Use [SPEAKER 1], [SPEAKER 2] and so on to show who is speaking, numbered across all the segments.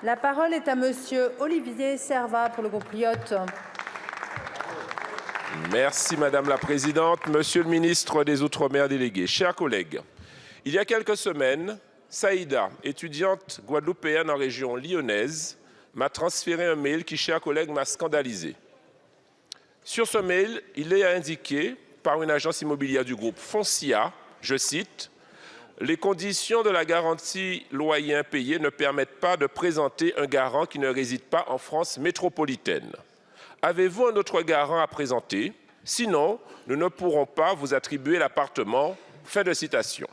[SPEAKER 1] La parole est à monsieur Olivier Serva pour le groupe Lyotte.
[SPEAKER 2] Merci Madame la Présidente, Monsieur le ministre des Outre-mer délégué, chers collègues. Il y a quelques semaines, Saïda, étudiante guadeloupéenne en région lyonnaise, m'a transféré un mail qui, chers collègues, m'a scandalisé. Sur ce mail, il est indiqué par une agence immobilière du groupe Foncia, je cite, « Les conditions de la garantie loyer impayé ne permettent pas de présenter un garant qui ne réside pas en France métropolitaine. Avez-vous un autre garant à présenter? Sinon, nous ne pourrons pas vous attribuer l'appartement. » Fin de citation.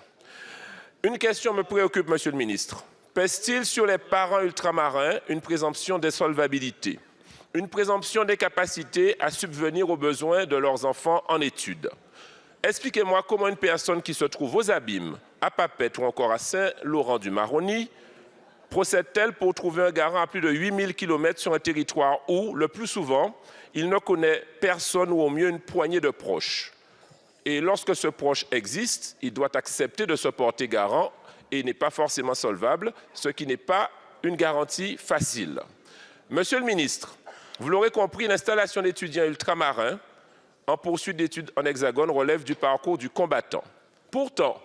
[SPEAKER 2] Une question me préoccupe, Monsieur le ministre. Pèse-t-il sur les parents ultramarins une présomption d'insolvabilité, une présomption d'incapacité à subvenir aux besoins de leurs enfants en études? Expliquez-moi comment une personne qui se trouve aux Abîmes, à Papeete ou encore à Saint-Laurent-du-Maroni procède-t-elle pour trouver un garant à plus de 8000 km sur un territoire où, le plus souvent, il ne connaît personne ou au mieux une poignée de proches? Et lorsque ce proche existe, il doit accepter de se porter garant et n'est pas forcément solvable, ce qui n'est pas une garantie facile. Monsieur le ministre, vous l'aurez compris, l'installation d'étudiants ultramarins en poursuite d'études en Hexagone relève du parcours du combattant. Pourtant,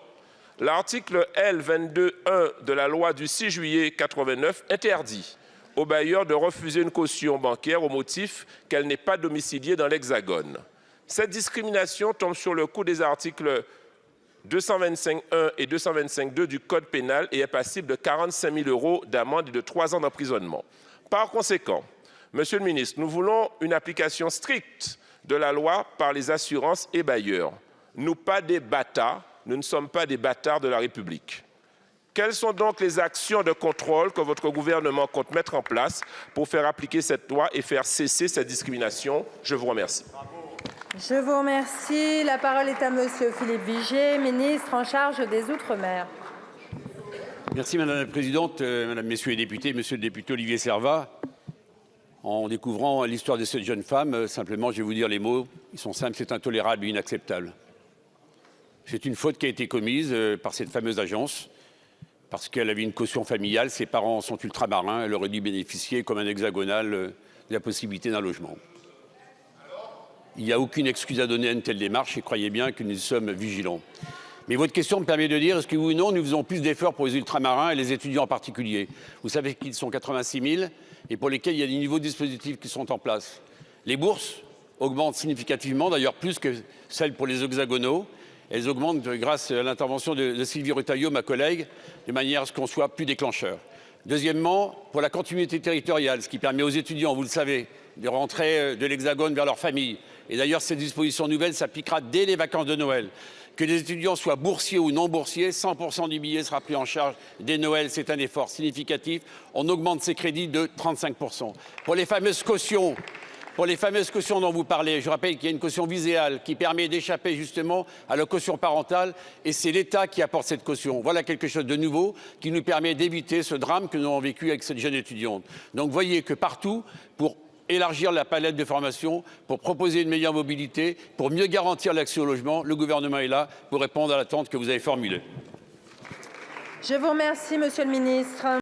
[SPEAKER 2] l'article L22.1 de la loi du 6 juillet 89 interdit aux bailleurs de refuser une caution bancaire au motif qu'elle n'est pas domiciliée dans l'Hexagone. Cette discrimination tombe sur le coup des articles 225.1 et 225.2 du Code pénal et est passible de 45 000 € d'amende et de 3 ans d'emprisonnement. Par conséquent, Monsieur le ministre, nous voulons une application stricte de la loi par les assurances et bailleurs. Nous ne sommes pas des bâtards de la République. Quelles sont donc les actions de contrôle que votre gouvernement compte mettre en place pour faire appliquer cette loi et faire cesser cette discrimination? Je vous remercie.
[SPEAKER 1] Je vous remercie. La parole est à monsieur Philippe Vigier, ministre en charge des Outre-mer.
[SPEAKER 3] Merci Madame la Présidente, Mesdames, Messieurs les députés, Monsieur le député Olivier Serva. En découvrant l'histoire de cette jeune femme, simplement, je vais vous dire les mots. Ils sont simples, c'est intolérable et inacceptable. C'est une faute qui a été commise par cette fameuse agence, parce qu'elle avait une caution familiale, ses parents sont ultramarins, elle aurait dû bénéficier, comme un hexagonal, de la possibilité d'un logement. Il n'y a aucune excuse à donner à une telle démarche et croyez bien que nous sommes vigilants. Mais votre question me permet de dire, est-ce que oui ou non, nous faisons plus d'efforts pour les ultramarins et les étudiants en particulier? Vous savez qu'ils sont 86 000 et pour lesquels il y a des niveaux dispositifs qui sont en place. Les bourses augmentent significativement, d'ailleurs plus que celles pour les hexagonaux. Elles augmentent grâce à l'intervention de Sylvie Retailleau, ma collègue, de manière à ce qu'on soit plus déclencheur. Deuxièmement, pour la continuité territoriale, ce qui permet aux étudiants, vous le savez, de rentrer de l'Hexagone vers leur famille. Et d'ailleurs, cette disposition nouvelle s'appliquera dès les vacances de Noël. Que les étudiants soient boursiers ou non boursiers, 100% du billet sera pris en charge dès Noël. C'est un effort significatif. On augmente ces crédits de 35%. Pour les fameuses cautions dont vous parlez, je rappelle qu'il y a une caution viséale qui permet d'échapper justement à la caution parentale et c'est l'État qui apporte cette caution. Voilà quelque chose de nouveau qui nous permet d'éviter ce drame que nous avons vécu avec cette jeune étudiante. Donc voyez que partout, pour élargir la palette de formation, pour proposer une meilleure mobilité, pour mieux garantir l'accès au logement, le gouvernement est là pour répondre à l'attente que vous avez formulée.
[SPEAKER 1] Je vous remercie, monsieur le ministre.